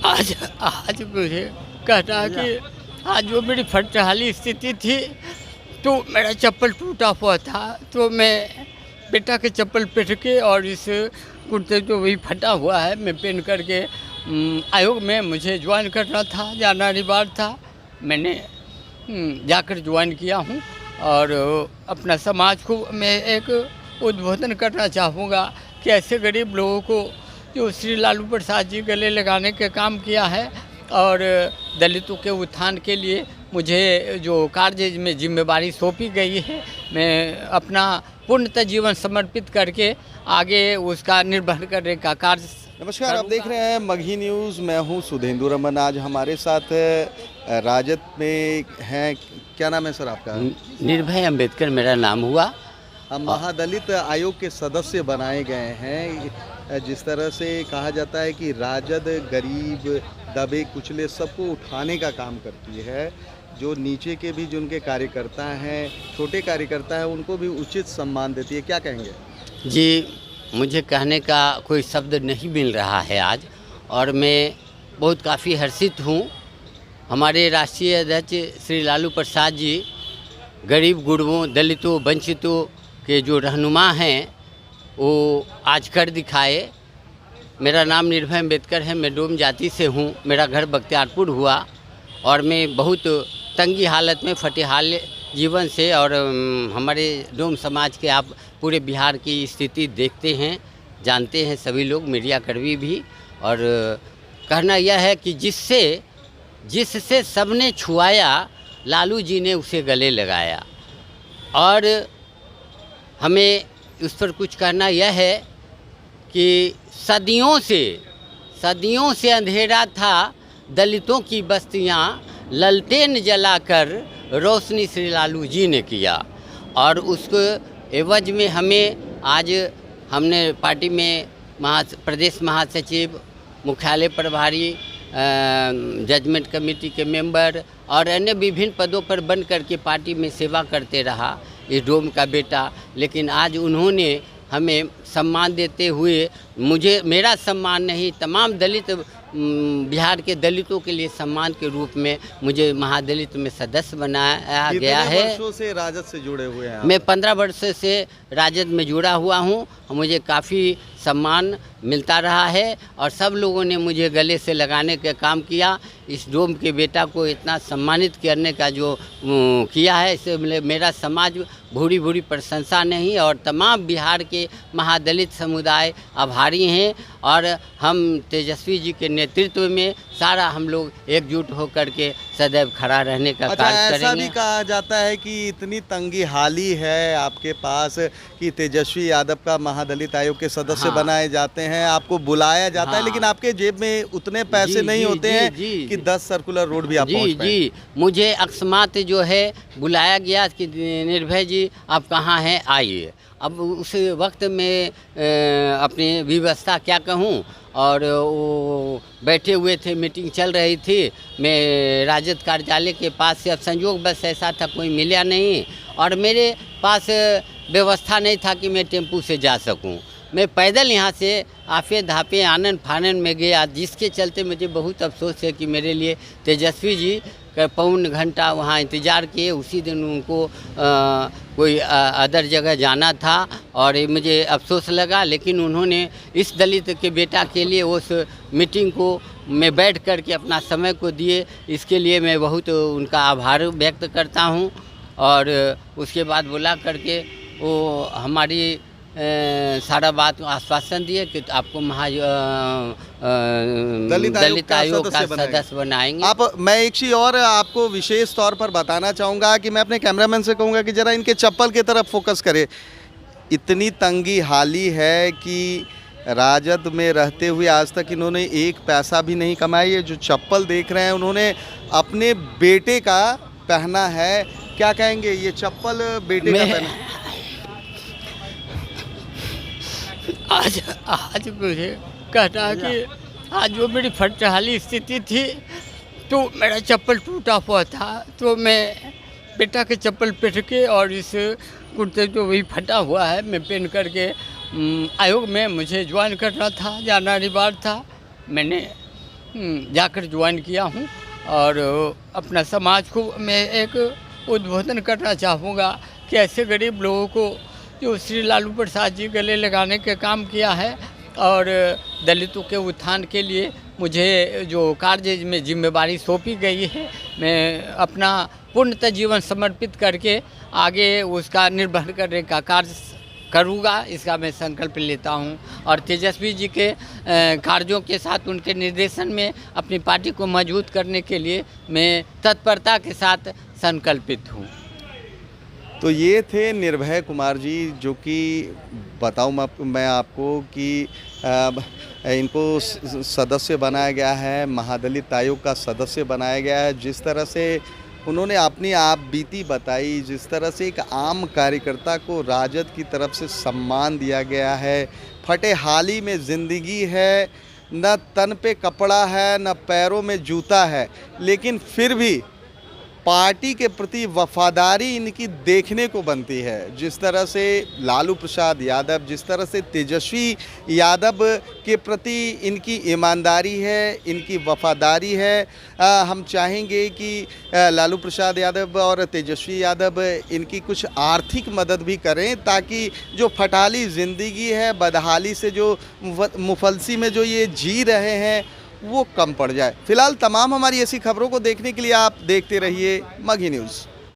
आज आज मुझे कहना है कि आज जो मेरी फटहाली स्थिति थी, तो मेरा चप्पल टूटा हुआ था, तो मैं बेटा के चप्पल पहन के और इस कुर्ते जो भी फटा हुआ है मैं पहन करके आयोग में मुझे ज्वाइन करना था, जाना अनिवार्य था। मैंने जाकर ज्वाइन किया हूँ और अपना समाज को मैं एक उद्बोधन करना चाहूँगा कि ऐसे गरीब लोगों को जो श्री लालू प्रसाद जी गले लगाने के काम किया है और दलितों के उत्थान के लिए मुझे जो कार्य में जिम्मेवारी सौंपी गई है, मैं अपना पूर्णतः जीवन समर्पित करके आगे उसका निर्वहन करने का कार्य। नमस्कार, आप देख रहे हैं मगही न्यूज़। मैं हूं सुधेंदु रमन। आज हमारे साथ राजद में हैं, क्या नाम है सर आपका? निर्भय अंबेडकर मेरा नाम हुआ। हम महादलित आयोग के सदस्य बनाए गए हैं। जिस तरह से कहा जाता है कि राजद गरीब दबे कुचले सबको उठाने का काम करती है, जो नीचे के भी जिनके कार्यकर्ता हैं, छोटे कार्यकर्ता हैं, उनको भी उचित सम्मान देती है। क्या कहेंगे जी? मुझे कहने का कोई शब्द नहीं मिल रहा है आज, और मैं बहुत काफ़ी हर्षित हूँ। हमारे राष्ट्रीय अध्यक्ष श्री लालू प्रसाद जी गरीब गुरबों, दलितों, वंचितों के जो रहनुमा हैं वो आज कर दिखाए। मेरा नाम निर्भय अंबेडकर है, मैं डोम जाति से हूँ, मेरा घर बख्तियारपुर हुआ और मैं बहुत तंगी हालत में फटेहाल जीवन से, और हमारे डोम समाज के आप पूरे बिहार की स्थिति देखते हैं, जानते हैं सभी लोग, मीडिया कर्मी भी। और कहना यह है कि जिससे सबने छुआया, लालू जी ने उसे गले लगाया। और हमें उस पर कुछ कहना यह है कि सदियों से अंधेरा था, दलितों की बस्तियां ललटेन जलाकर रोशनी श्री लालू जी ने किया। और उसको एवज में हमने पार्टी में प्रदेश महासचिव, मुख्यालय प्रभारी, जजमेंट कमेटी के मेंबर और अन्य विभिन्न पदों पर बन करके पार्टी में सेवा करते रहा इस डोम का बेटा। लेकिन आज उन्होंने हमें सम्मान देते हुए, मेरा सम्मान नहीं, तमाम दलित बिहार के दलितों के लिए सम्मान के रूप में मुझे महादलित में सदस्य बनाया गया है। वर्षों से राजद से जुड़े हुए हैं? मैं 15 वर्ष से राजद में जुड़ा हुआ हूँ। मुझे काफ़ी सम्मान मिलता रहा है और सब लोगों ने मुझे गले से लगाने का काम किया। इस डोम के बेटा को इतना सम्मानित करने का जो किया है, इससे मेरा समाज भूरी प्रशंसा नहीं, और तमाम बिहार के महादलित समुदाय आभारी हैं। और हम तेजस्वी जी के नेतृत्व में सारा हम लोग एकजुट होकर के सदैव खड़ा रहने का कार्य करेंगे। ऐसा भी कहा जाता है कि इतनी तंगी हाली है आपके पास कि तेजस्वी यादव का महादलित आयोग के सदस्य बनाए जाते हैं, आपको बुलाया जाता है, लेकिन आपके जेब में उतने पैसे नहीं होते हैं कि 10 सर्कुलर रोड भी आप पहुंच पाएं। जी, मुझे अकस्मात जो है बुलाया गया कि निर्भय जी आप कहाँ हैं, आइए। अब उस वक्त में अपनी व्यवस्था क्या कहूँ, और वो बैठे हुए थे, मीटिंग चल रही थी, मैं राजद कार्यालय के पास से, अब संयोग बस ऐसा था कोई मिला नहीं और मेरे पास व्यवस्था नहीं था कि मैं टेम्पू से जा सकूं। मैं पैदल यहाँ से आफे धापे आनन फानन में गया, जिसके चलते मुझे बहुत अफसोस है कि मेरे लिए तेजस्वी जी का पौन घंटा वहाँ इंतज़ार किए। उसी दिन उनको कोई अदर जगह जाना था और मुझे अफसोस लगा, लेकिन उन्होंने इस दलित के बेटा के लिए उस मीटिंग को मैं बैठ कर के अपना समय को दिए। इसके लिए मैं बहुत उनका आभार व्यक्त करता हूँ। और उसके बाद बुला करके वो हमारी सारा बात आश्वासन दिए कि आपको दलित आयोग का सदस्य बनाएंगे। मैं एक चीज़ और आपको विशेष तौर पर बताना चाहूँगा कि मैं अपने कैमरामैन से कहूँगा कि ज़रा इनके चप्पल की तरफ फोकस करे। इतनी तंगी हाली है कि राजद में रहते हुए आज तक इन्होंने एक पैसा भी नहीं कमाया। ये जो चप्पल देख रहे हैं उन्होंने अपने बेटे का पहना है। क्या कहेंगे, ये चप्पल बेटे का पहना? आज मुझे कहना है कि आज जो मेरी फटहाली स्थिति थी, तो मेरा चप्पल टूटा हुआ था, तो मैं बेटा के चप्पल पहन के और इस कुर्ते जो भी फटा हुआ है मैं पहन करके आयोग में मुझे ज्वाइन करना था, जाना अनिवार्य था। मैंने जाकर ज्वाइन किया हूँ और अपना समाज को मैं एक उद्बोधन करना चाहूँगा कि ऐसे गरीब लोगों को जो श्री लालू प्रसाद जी गले लगाने का काम किया है और दलितों के उत्थान के लिए मुझे जो कार्य में जिम्मेवारी सौंपी गई है, मैं अपना पूर्णतः जीवन समर्पित करके आगे उसका निर्वहन करने का कार्य करूँगा, इसका मैं संकल्प लेता हूँ। और तेजस्वी जी के कार्यों के साथ उनके निर्देशन में अपनी पार्टी को मजबूत करने के लिए मैं तत्परता के साथ संकल्पित हूँ। तो ये थे निर्भय कुमार जी, जो कि बताऊँ मैं आपको कि इनको सदस्य बनाया गया है, महादलित आयोग का सदस्य बनाया गया है। जिस तरह से उन्होंने अपनी आप बीती बताई, जिस तरह से एक आम कार्यकर्ता को राजद की तरफ से सम्मान दिया गया है, फटे हाली में ज़िंदगी है, न तन पे कपड़ा है न पैरों में जूता है, लेकिन फिर भी पार्टी के प्रति वफादारी इनकी देखने को बनती है। जिस तरह से लालू प्रसाद यादव, जिस तरह से तेजस्वी यादव के प्रति इनकी ईमानदारी है, इनकी वफादारी है। हम चाहेंगे कि लालू प्रसाद यादव और तेजस्वी यादव इनकी कुछ आर्थिक मदद भी करें, ताकि जो फटाली ज़िंदगी है, बदहाली से जो मुफलसी में जो ये जी रहे हैं, वो कम पड़ जाए। फिलहाल तमाम हमारी ऐसी खबरों को देखने के लिए आप देखते रहिए मगही न्यूज़।